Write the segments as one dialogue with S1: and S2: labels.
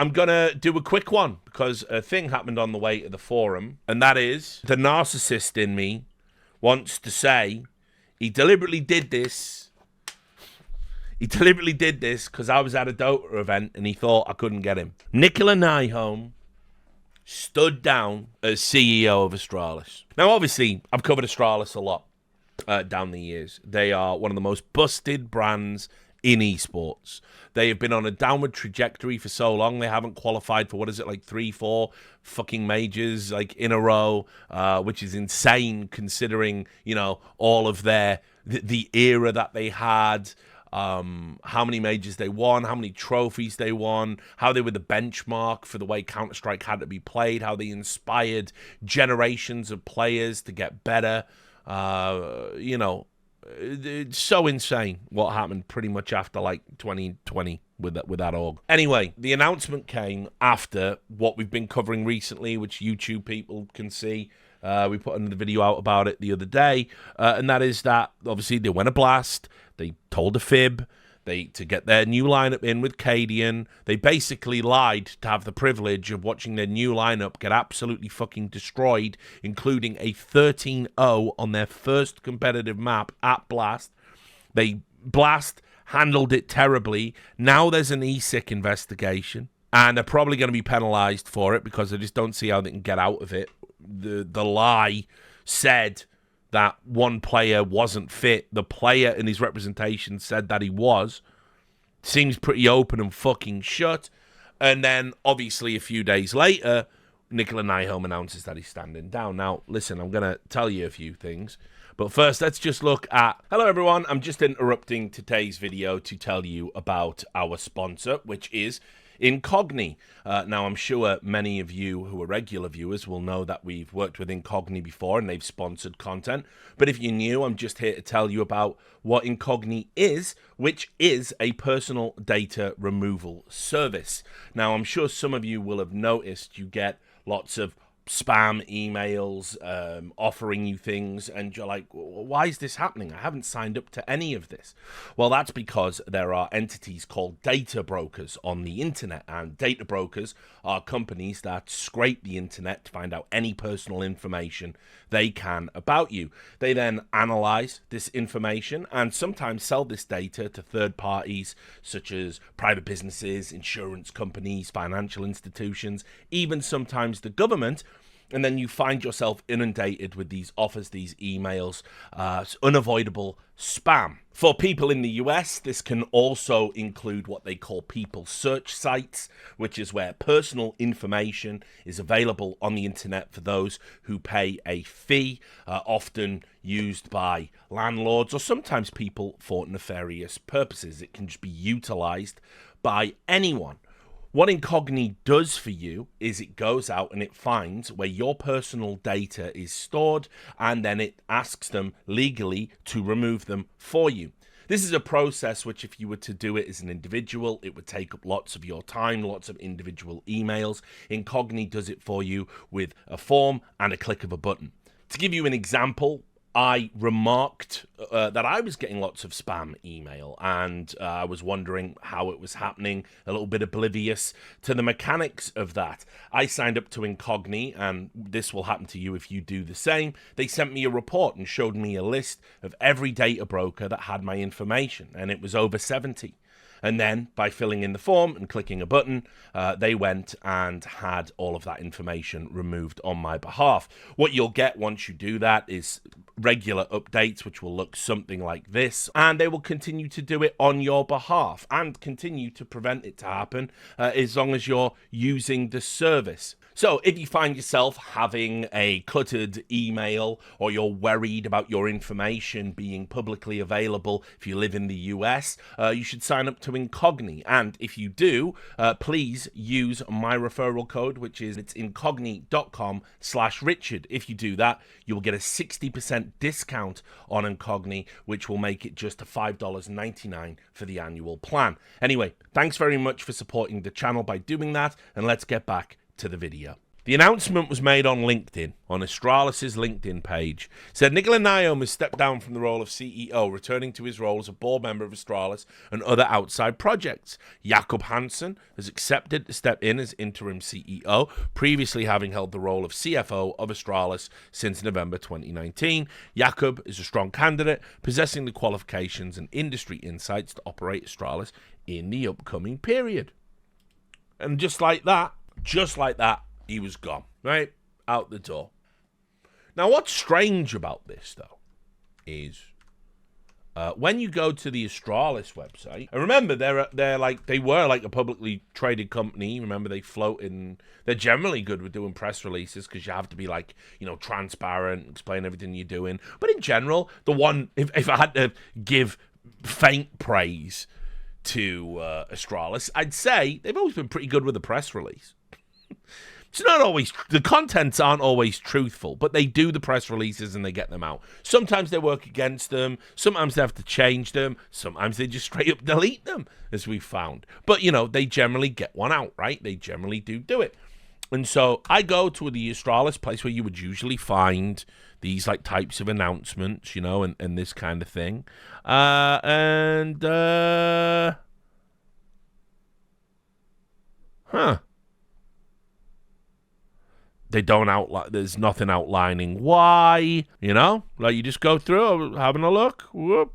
S1: I'm going to do a quick one because a thing happened on the way to the forum, and that is the narcissist in me wants to say he deliberately did this. He deliberately did this because I was at a Dota event and he thought I couldn't get him. Nikolaj Nyholm stood down as CEO of Astralis. Now, obviously, I've covered Astralis a lot down the years. They are one of the most busted brands in esports. They have been on a downward trajectory for so long. They haven't qualified for, what is it, like 3-4 fucking majors like in a row, which is insane considering, you know, all of the era that they had, how many majors they won, how many trophies they won, how they were the benchmark for the way Counter-Strike had to be played, how they inspired generations of players to get better. You know, it's so insane what happened pretty much after like 2020 with that org. Anyway, the announcement came after what we've been covering recently, which YouTube people can see. We put another video out about it the other day, and that is that obviously they went a blast. They told a fib. To get their new lineup in with Cadian. They basically lied to have the privilege of watching their new lineup get absolutely fucking destroyed, including a 13-0 on their first competitive map at Blast. Blast handled it terribly. Now there's an ESIC investigation, and they're probably going to be penalized for it because I just don't see how they can get out of it. The lie said that one player wasn't fit. The player in his representation said that he was. Seems pretty open and fucking shut. And then, obviously, a few days later, Nikolaj Nyholm announces that he's standing down. Now, listen, I'm going to tell you a few things. But first, let's just look at... Hello, everyone. I'm just interrupting today's video to tell you about our sponsor, which is Incogni. Now, I'm sure many of you who are regular viewers will know that we've worked with Incogni before and they've sponsored content. But if you're new, I'm just here to tell you about what Incogni is, which is a personal data removal service. Now, I'm sure some of you will have noticed you get lots of spam emails offering you things, and you're like, why is this happening? I haven't signed up to any of this. Well, that's because there are entities called data brokers on the internet, and data brokers are companies that scrape the internet to find out any personal information they can about you. They then analyze this information and sometimes sell this data to third parties such as private businesses, insurance companies, financial institutions, even sometimes the government. And then you find yourself inundated with these offers, these emails, unavoidable spam. For people in the US, this can also include what they call people search sites, which is where personal information is available on the internet for those who pay a fee, often used by landlords or sometimes people for nefarious purposes. It can just be utilized by anyone. What Incogni does for you is it goes out and it finds where your personal data is stored, and then it asks them legally to remove them for you. This is a process which, if you were to do it as an individual, it would take up lots of your time, lots of individual emails. Incogni does it for you with a form and a click of a button. To give you an example, I remarked that I was getting lots of spam email, and I was wondering how it was happening, a little bit oblivious to the mechanics of that. I signed up to Incogni, and this will happen to you if you do the same. They sent me a report and showed me a list of every data broker that had my information, and it was over 70. And then, by filling in the form and clicking a button, they went and had all of that information removed on my behalf. What you'll get once you do that is regular updates, which will look something like this, and they will continue to do it on your behalf and continue to prevent it to happen as long as you're using the service. So if you find yourself having a cluttered email, or you're worried about your information being publicly available if you live in the US, you should sign up to Incogni. And if you do, please use my referral code, which is incogni.com/Richard. If you do that, you will get a 60% discount on Incogni, which will make it just $5.99 for the annual plan. Anyway, thanks very much for supporting the channel by doing that, and let's get back to the video. The announcement was made on LinkedIn, on Astralis' LinkedIn page. It said Nikolaj Nyholm has stepped down from the role of CEO, returning to his role as a board member of Astralis and other outside projects. Jakob Hansen has accepted to step in as interim CEO, previously having held the role of CFO of Astralis since November 2019. Jakob is a strong candidate, possessing the qualifications and industry insights to operate Astralis in the upcoming period. And just like that, he was gone, right? Out the door. Now, what's strange about this, though, is when you go to the Astralis website, and remember, they were like a publicly traded company. Remember, they float in. They're generally good with doing press releases because you have to be like, transparent, explain everything you're doing. But in general, the one, if I had to give faint praise to Astralis, I'd say they've always been pretty good with a press release. It's not always, the contents aren't always truthful, but they do the press releases and they get them out. Sometimes they work against them. Sometimes they have to change them. Sometimes they just straight up delete them, as we've found. But, they generally get one out, right? They generally do it. And so I go to the Astralis place where you would usually find these like types of announcements, and this kind of thing. They don't outline, there's nothing outlining why, like you just go through, having a look, whoop,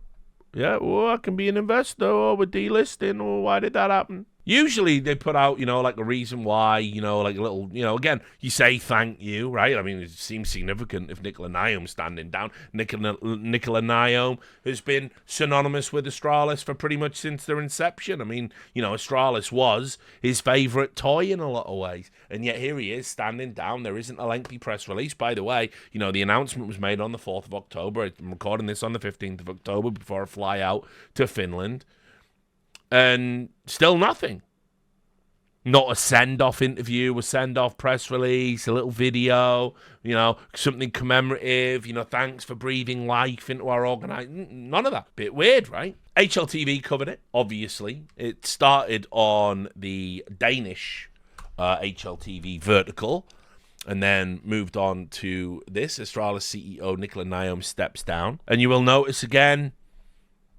S1: yeah, I can be an investor, or we're delisting, or why did that happen? Usually they put out, like a reason why, like a little, again, you say thank you, right? I mean, it seems significant if Nikolaj Nyholm's standing down. Nikolaj Nyholm has been synonymous with Astralis for pretty much since their inception. I mean, Astralis was his favorite toy in a lot of ways. And yet here he is standing down. There isn't a lengthy press release. By the way, the announcement was made on the 4th of October. I'm recording this on the 15th of October before I fly out to Finland. And still nothing. Not a send-off interview, a send-off press release, a little video, something commemorative, thanks for breathing life into our organization. None of that. Bit weird, right? HLTV covered it, obviously. It started on the Danish HLTV vertical and then moved on to this. Astralis CEO Nikolaj Nyholm steps down. And you will notice again,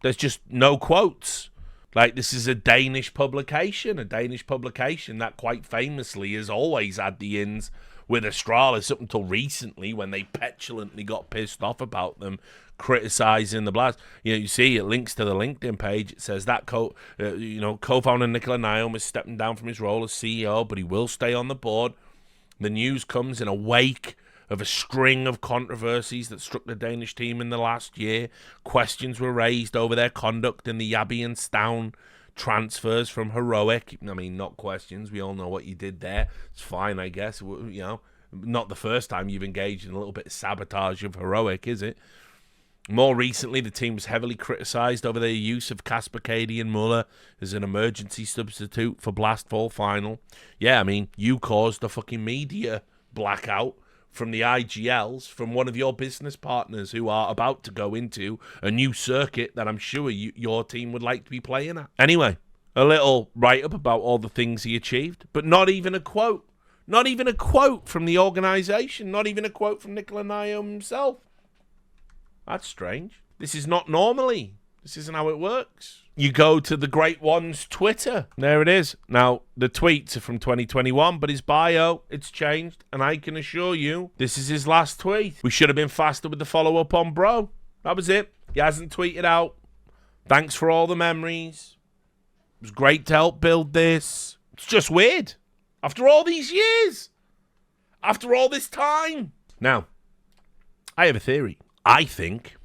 S1: there's just no quotes. Like, this is a Danish publication that quite famously has always had the ins with Astralis up until recently when they petulantly got pissed off about them criticizing the blast. You see, it links to the LinkedIn page. It says that co-founder Nikolaj Nyholm is stepping down from his role as CEO, but he will stay on the board. The news comes in a wake of a string of controversies that struck the Danish team in the last year. Questions were raised over their conduct in the Yabby and Stown transfers from Heroic. I mean, not questions. We all know what you did there. It's fine, I guess. Not the first time you've engaged in a little bit of sabotage of Heroic, is it? More recently, the team was heavily criticised over their use of Kasper Cady and Muller as an emergency substitute for Blastfall Final. Yeah, I mean, you caused a fucking media blackout from the IGLs, from one of your business partners who are about to go into a new circuit that I'm sure your team would like to be playing at. Anyway, a little write-up about all the things he achieved, but not even a quote. Not even a quote from the organisation. Not even a quote from Nikolaj Nyholm himself. That's strange. This is not normally. This isn't how it works. You go to the Great One's Twitter. There it is. Now, the tweets are from 2021, but his bio, it's changed. And I can assure you, this is his last tweet. We should have been faster with the follow-up on Bro. That was it. He hasn't tweeted out. Thanks for all the memories. It was great to help build this. It's just weird. After all these years. After all this time. Now, I have a theory. I think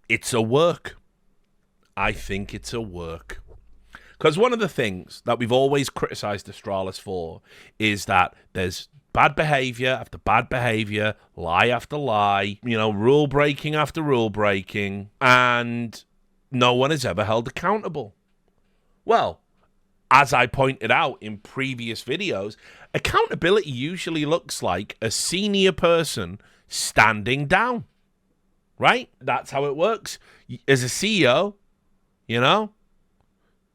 S1: it's a work. Because one of the things that we've always criticised Astralis for is that there's bad behaviour after bad behaviour, lie after lie, rule breaking after rule breaking, and no one is ever held accountable. Well, as I pointed out in previous videos, accountability usually looks like a senior person standing down. Right? That's how it works. As a CEO,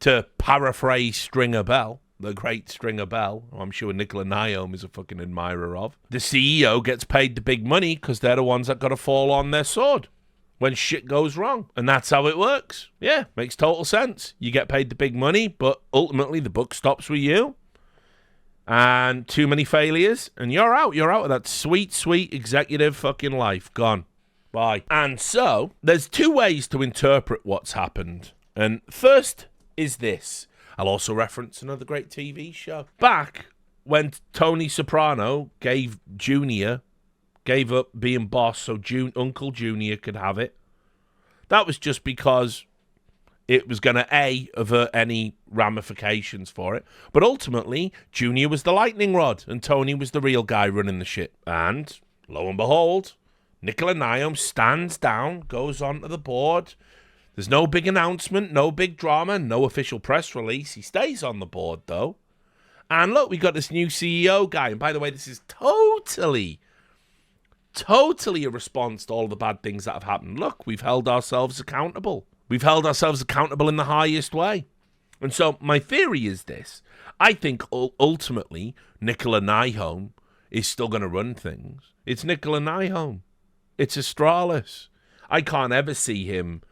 S1: to paraphrase Stringer Bell, the great Stringer Bell, who I'm sure Nikolaj Nyholm is a fucking admirer of. The CEO gets paid the big money because they're the ones that got to fall on their sword when shit goes wrong. And that's how it works. Yeah, makes total sense. You get paid the big money, but ultimately the buck stops with you. And too many failures, and you're out. You're out of that sweet, sweet executive fucking life. Gone. Bye. And so, there's two ways to interpret what's happened. And first is this. I'll also reference another great TV show. Back when Tony Soprano gave up being boss so Uncle Junior could have it, that was just because it was going to, avert any ramifications for it. But ultimately, Junior was the lightning rod, and Tony was the real guy running the shit. And, lo and behold, Nikolaj Nyholm stands down, goes onto the board. There's no big announcement, no big drama, no official press release. He stays on the board, though. And look, we got this new CEO guy. And by the way, this is totally a response to all the bad things that have happened. Look, we've held ourselves accountable. We've held ourselves accountable in the highest way. And so my theory is this. I think ultimately Nikolaj Nyholm is still going to run things. It's Nikolaj Nyholm. It's Astralis. I can't ever see him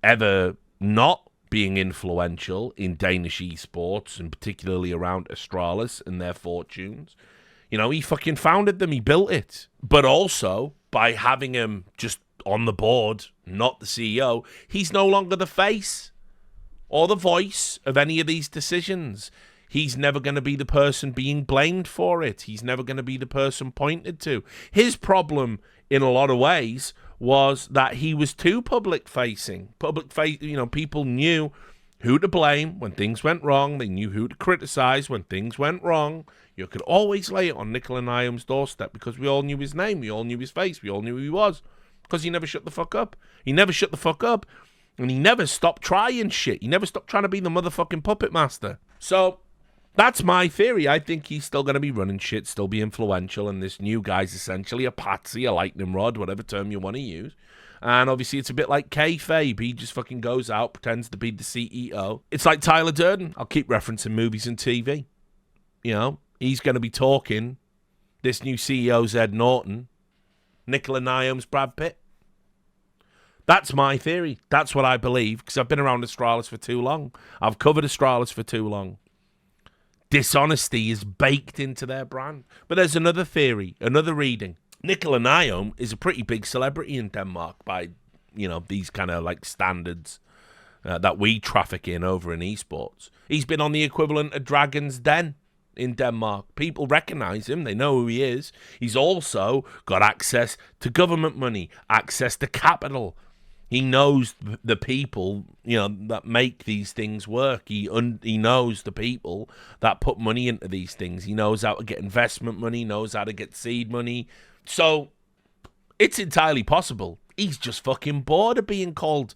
S1: ever not being influential in Danish esports, and particularly around Astralis and their fortunes. You know, he fucking founded them. He built it. But also, by having him just on the board, not the CEO, he's no longer the face or the voice of any of these decisions. He's never going to be the person being blamed for it. He's never going to be the person pointed to. His problem, in a lot of ways, was that he was too public-facing. People knew who to blame when things went wrong. They knew who to criticize when things went wrong. You could always lay it on Nikolaj Nyholm's doorstep because we all knew his name. We all knew his face. We all knew who he was. Because he never shut the fuck up. He never shut the fuck up. And he never stopped trying shit. He never stopped trying to be the motherfucking puppet master. So, that's my theory. I think he's still going to be running shit, still be influential, and this new guy's essentially a patsy, a lightning rod, whatever term you want to use. And obviously it's a bit like kayfabe. He just fucking goes out, pretends to be the CEO. It's like Tyler Durden. I'll keep referencing movies and TV. You know, he's going to be talking. This new CEO's Ed Norton. Nikolaj Nyholm's Brad Pitt. That's my theory. That's what I believe, because I've been around Astralis for too long. I've covered Astralis for too long. Dishonesty is baked into their brand. But there's another theory, another reading. Nikolaj Nyholm is a pretty big celebrity in Denmark by, these kind of like standards that we traffic in over in esports. He's been on the equivalent of Dragon's Den in Denmark. People recognize him. They know who he is. He's also got access to government money, access to capital. He knows the people, that make these things work. He knows the people that put money into these things. He knows how to get investment money, knows how to get seed money. So it's entirely possible. He's just fucking bored of being called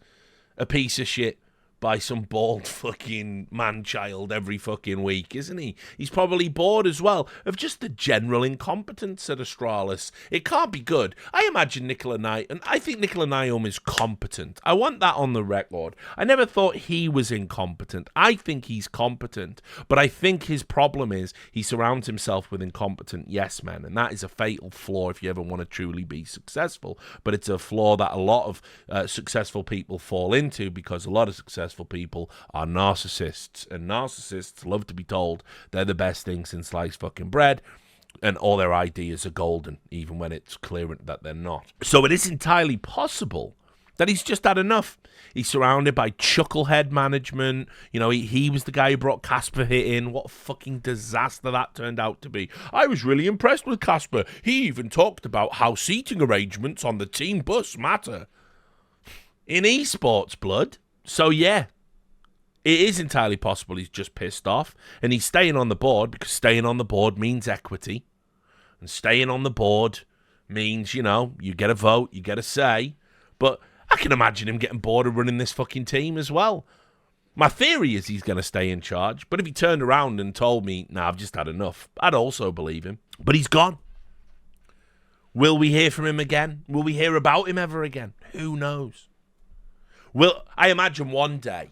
S1: a piece of shit by some bald fucking man-child every fucking week, isn't he? He's probably bored as well of just the general incompetence at Astralis. It can't be good. I imagine I think Nikolaj Nyholm is competent. I want that on the record. I never thought he was incompetent. I think he's competent, but I think his problem is he surrounds himself with incompetent yes men, and that is a fatal flaw if you ever want to truly be successful. But it's a flaw that a lot of successful people fall into, because a lot of successful people are narcissists, and narcissists love to be told they're the best thing since sliced fucking bread, and all their ideas are golden, even when it's clear that they're not. So it is entirely possible that he's just had enough. He's surrounded by chucklehead management. He was the guy who brought Casper Hit in. What a fucking disaster that turned out to be. I was really impressed with Casper. He even talked about how seating arrangements on the team bus matter. In esports, blood. So, yeah, it is entirely possible he's just pissed off, and he's staying on the board because staying on the board means equity, and staying on the board means, you get a vote, you get a say, but I can imagine him getting bored of running this fucking team as well. My theory is he's going to stay in charge, but if he turned around and told me, nah, I've just had enough, I'd also believe him. But he's gone. Will we hear from him again? Will we hear about him ever again? Who knows? I imagine one day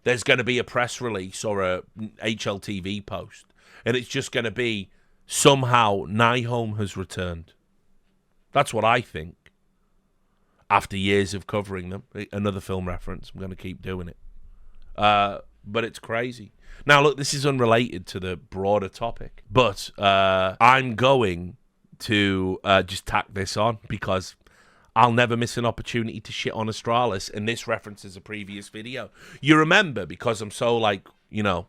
S1: there's going to be a press release or a HLTV post, and it's just going to be somehow Nyholm has returned. That's what I think. After years of covering them, another film reference, I'm going to keep doing it. But it's crazy. Now, look, this is unrelated to the broader topic, but I'm going to just tack this on because I'll never miss an opportunity to shit on Astralis, and this references a previous video. You remember, because I'm so, like, you know,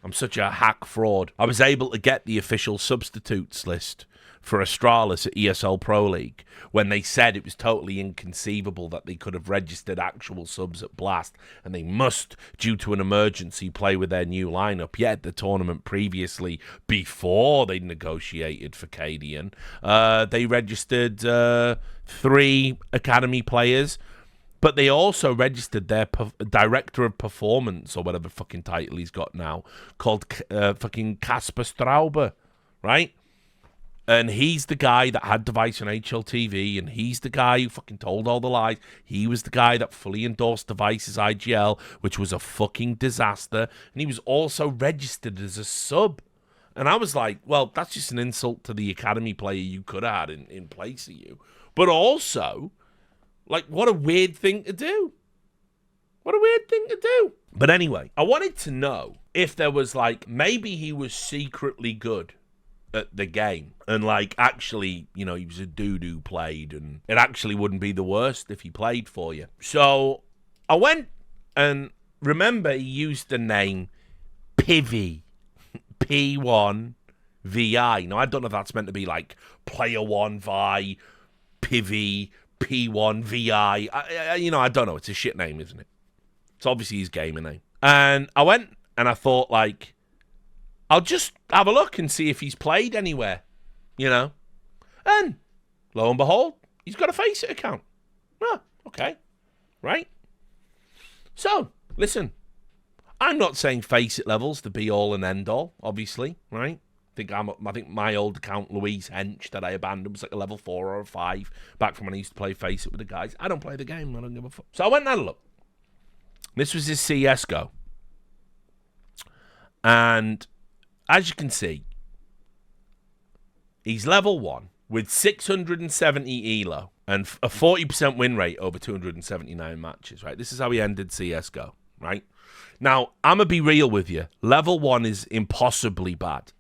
S1: I'm such a hack fraud, I was able to get the official substitutes list for Astralis at ESL Pro League when they said it was totally inconceivable that they could have registered actual subs at Blast, and they must, due to an emergency, play with their new lineup. Yet the tournament previously, before they negotiated for Cadian, they registered 3 academy players, but they also registered their director of performance, or whatever fucking title he's got now, called fucking Casper Strauber, right? And he's the guy that had Device on HLTV, and he's the guy who fucking told all the lies. He was the guy that fully endorsed Device's IGL, which was a fucking disaster. And he was also registered as a sub. And I was like, well, that's just an insult to the academy player you could have had in place of you. But also, like, what a weird thing to do. What a weird thing to do. But anyway, I wanted to know if there was, like, maybe he was secretly good at the game, and like actually, you know, he was a dude who played, and it actually wouldn't be the worst if he played for you. So I went and remember he used the name Pivy, P1VI. Now I don't know if that's meant to be like player 1 Vi, Pivy, P1VI. I don't know. It's a shit name, isn't it? It's obviously his gamer name. And I went and I thought, like, I'll just have a look and see if he's played anywhere, you know. And lo and behold, he's got a Faceit account. Oh, okay. Right? So, listen. I'm not saying Faceit level's the be-all and end-all, obviously, right? I think my old account, Louise Hench, that I abandoned, was like a level 4 or a 5, back from when I used to play Faceit with the guys. I don't play the game. I don't give a fuck. So I went and had a look. This was his CSGO. And as you can see, he's level 1 with 670 elo and a 40% win rate over 279 matches, right? This is how he ended CSGO, right? Now, I'm going to be real with you. Level 1 is impossibly bad.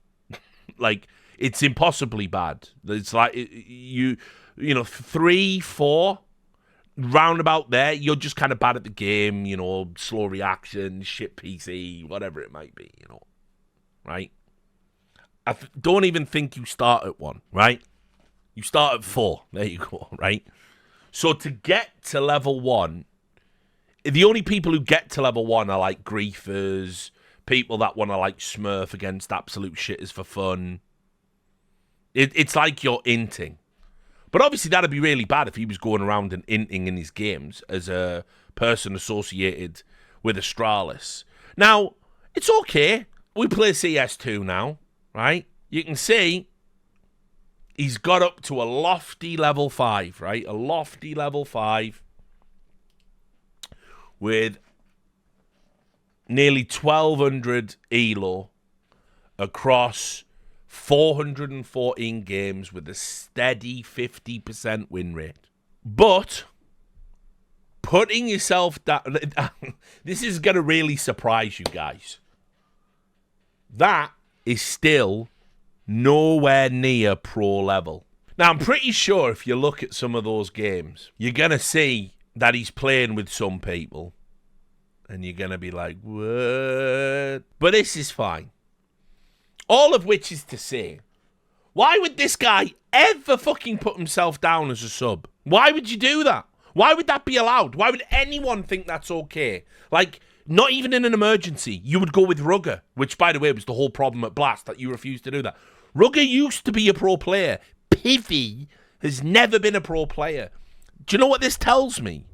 S1: Like, it's impossibly bad. It's like, you know, 3, 4, roundabout there, you're just kind of bad at the game, you know, slow reaction, shit PC, whatever it might be, you know, right? I don't even think you start at 1, right? You start at 4. There you go, right? So to get to level 1, the only people who get to level 1 are like griefers, people that want to like smurf against absolute shitters for fun. It's like you're inting. But obviously that'd be really bad if he was going around and inting in his games as a person associated with Astralis. Now, it's okay. We play CS2 now. Right? You can see he's got up to a lofty level 5, right? A lofty level 5 with nearly 1,200 elo across 414 games with a steady 50% win rate. But putting yourself down... This is going to really surprise you guys. That is still nowhere near pro level. Now, I'm pretty sure if you look at some of those games, you're going to see that he's playing with some people. And you're going to be like, what? But this is fine. All of which is to say, why would this guy ever fucking put himself down as a sub? Why would you do that? Why would that be allowed? Why would anyone think that's okay? Like, not even in an emergency, you would go with Rugger, which, by the way, was the whole problem at Blast, that you refused to do that. Rugger used to be a pro player. Pivy has never been a pro player. Do you know what this tells me?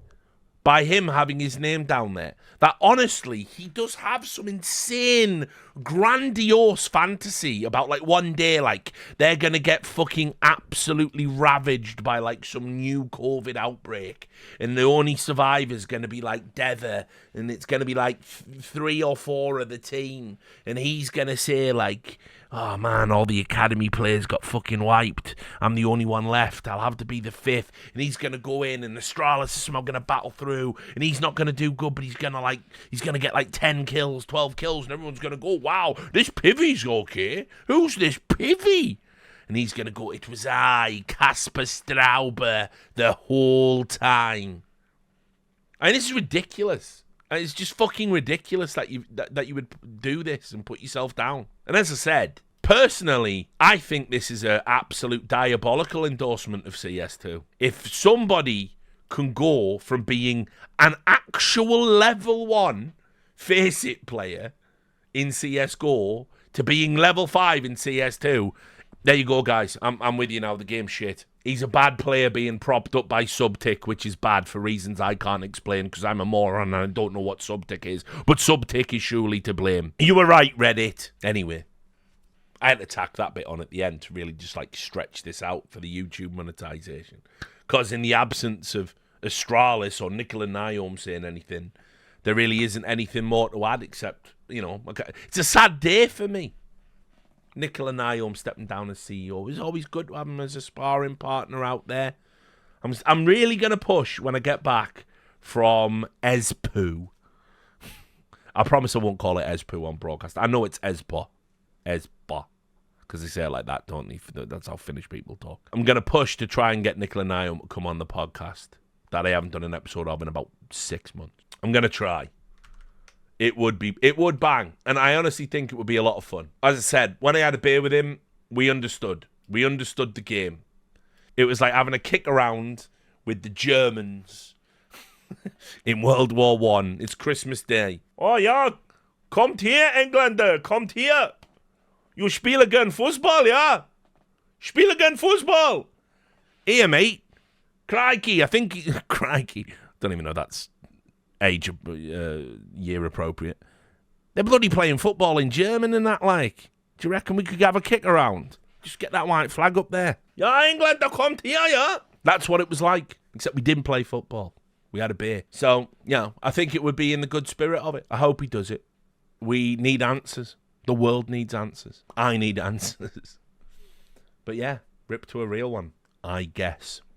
S1: by him having his name down there. That honestly, he does have some insane, grandiose fantasy about like one day, like they're gonna get fucking absolutely ravaged by like some new COVID outbreak, and the only survivor's gonna be like Dever, and it's gonna be like 3 or 4 of the team, and he's gonna say like, oh man, all the academy players got fucking wiped. I'm the only one left. I'll have to be the 5th. And he's going to go in, and Astralis is somehow going to battle through, and he's not going to do good, but he's going to get like 10 kills, 12 kills, and everyone's going to go, wow, this Pivy's okay. Who's this Pivy? And he's going to go, it was I, Casper Strauber, the whole time. And this is ridiculous. And it's just fucking ridiculous that you would do this and put yourself down. And as I said, personally, I think this is an absolute diabolical endorsement of CS2. If somebody can go from being an actual level 1 face-it player in CSGO to being level 5 in CS2, there you go, guys. I'm with you now. The game's shit. He's a bad player being propped up by Subtick, which is bad for reasons I can't explain because I'm a moron and I don't know what Subtick is. But Subtick is surely to blame. You were right, Reddit. Anyway, I had to tack that bit on at the end to really just like stretch this out for the YouTube monetization. Because in the absence of Astralis or Nikolaj Nyholm saying anything, there really isn't anything more to add except, you know, it's a sad day for me. Nikolaj Nyholm stepping down as CEO. It's always good to have him as a sparring partner out there. I'm really going to push when I get back from Espoo. I promise I won't call it Espoo on broadcast. I know it's Espo. Espo. Because they say it like that, don't they? That's how Finnish people talk. I'm going to push to try and get Nikolaj Nyholm to come on the podcast that I haven't done an episode of in about 6 months. I'm going to try. It would bang. And I honestly think it would be a lot of fun. As I said, when I had a beer with him, we understood. We understood the game. It was like having a kick around with the Germans in World War One. It's Christmas Day. Oh ja, kommt hier, Engländer, kommt hier. You spielen gern Fußball, ja? Spielen gern Fußball. Here, mate. Crikey, I think... Crikey. Don't even know that's age year appropriate. They're bloody playing football in German and that, like. Do you reckon we could have a kick around? Just get that white flag up there. Ja, England, kommt hier, ja. That's what it was like, except we didn't play football. We had a beer. So, you know, I think it would be in the good spirit of it. I hope he does it. We need answers. The world needs answers. I need answers. But yeah, rip to a real one, I guess.